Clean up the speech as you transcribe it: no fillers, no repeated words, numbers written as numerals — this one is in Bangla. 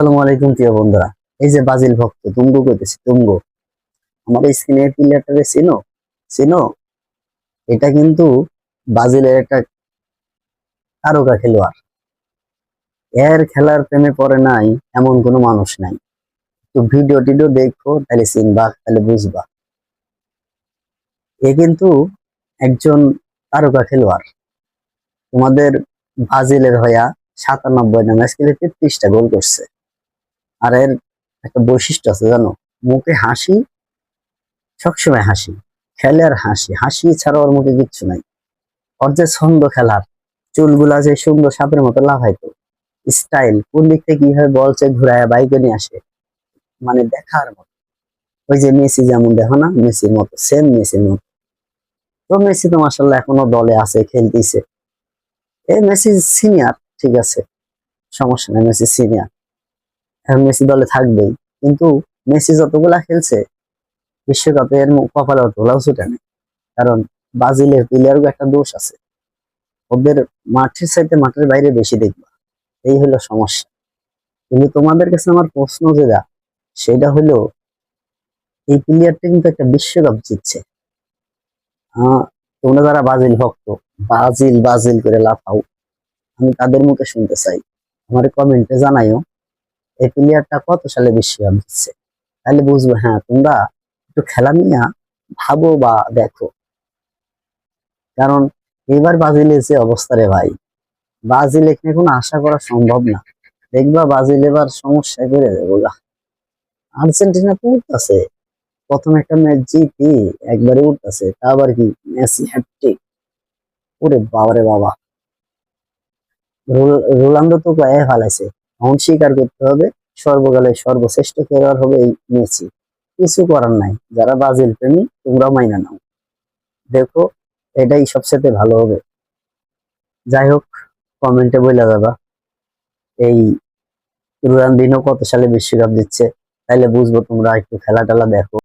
আসসালামু আলাইকুম প্রিয় বন্ধুরা। এই যে ব্রাজিল ভক্ত তুমগো কইতেছি তুমগো, আমার স্ক্রিনে প্লেয়ারটারে চিনো? চিনো? এটা কিন্তু ব্রাজিলের একটা তারকা খেলোয়াড়। এর খেলার প্রেমে পড়ে নাই এমন কোনো মানুষ নাই। তো ভিডিও টিডিও দেখো, তাহলে চিনবা, তাহলে বুঝবা। এ কিন্তু একজন তারকা খেলোয়াড়। তোমাদের ব্রাজিলের হইয়া 97টা ম্যাচ খেলে 33টা গোল করছে। আর এর একটা বৈশিষ্ট্য আছে জানো, মুখে হাসি, সবসময় হাসি, খেলে আর হাসি, হাসি ছাড়া ওর মুখে কিচ্ছু নাই। ওর যে ছন্দ খেলার, চুলগুলা যে সুন্দর সাপের মতো লাফাইতো, স্টাইল কোন দিক থেকে কিভাবে বল চেয়ে ঘুরায় বাইকে নিয়ে আসে, মানে দেখার মতো। ওই যে মেসি যেমন, দেখো না, মেসির মতো, সেম মেসির মতো। তো মেসি তো মাসাল্লাহ এখনো দলে আছে, খেলতেছে। এই মেসি সিনিয়র, ঠিক আছে, সমস্যা নেই, মেসি সিনিয়র, এখন মেসি দলে থাকবেই। কিন্তু মেসি যতগুলা খেলছে বিশ্বকাপে, এর কপালে অতগুলাও ছুটে নেই। কারণ ব্রাজিলের প্লেয়ারও একটা দোষ আছে, ওদের মাঠের চাইতে মাঠের বাইরে বেশি দেখবা, এই হলো সমস্যা। কিন্তু তোমাদের কাছে আমার প্রশ্ন যেটা, সেটা হলো, এই প্লেয়ারটা কিন্তু একটা বিশ্বকাপ জিতছে। তোমরা যারা ব্রাজিল ভক্ত, ব্রাজিল ব্রাজিল করে লাফাও, আমি তাদের মুখে শুনতে চাই, আমার কমেন্টে জানাইও এই প্লেয়ারটা কত সালে বিশ্বকাপ জিতছে। তাহলে বুঝবো, হ্যাঁ তোমরা একটু খেলা নিয়ে ভাবো বা দেখো। কারণ এবার ব্রাজিলের যে অবস্থা রে ভাই, ব্রাজিল এখানে কোনো আশা করা সম্ভব না। দেখবা ব্রাজিল এবার সমস্যায় পড়ে যাবে গা। আর্জেন্টিনা তো উঠতেছে, প্রথম একটা ম্যাচ জিতি একবারে উঠতেছে, তা আবার কি মেসি হ্যাটট্রিক! ওরে বাবা রে বাবা, রোনালদো তো গায়ে ফালাইছে। এখন স্বীকার করতে হবে, সর্বকালের সর্বশ্রেষ্ঠ খেলোয়াড় হবে এই মেসি। কিছু করার নাই, যারা ব্রাজিল প্রেমী তোমরা মাইনা নাও, দেখো এটাই সবচেয়ে ভালো হবে। যাই হোক, কমেন্টে বইলা যাবা এই রোনালদিনো কত সালে বিশ্বকাপ জিতছে, তাইলে বুঝবো। তোমরা একটু খেলা টেলা দেখো।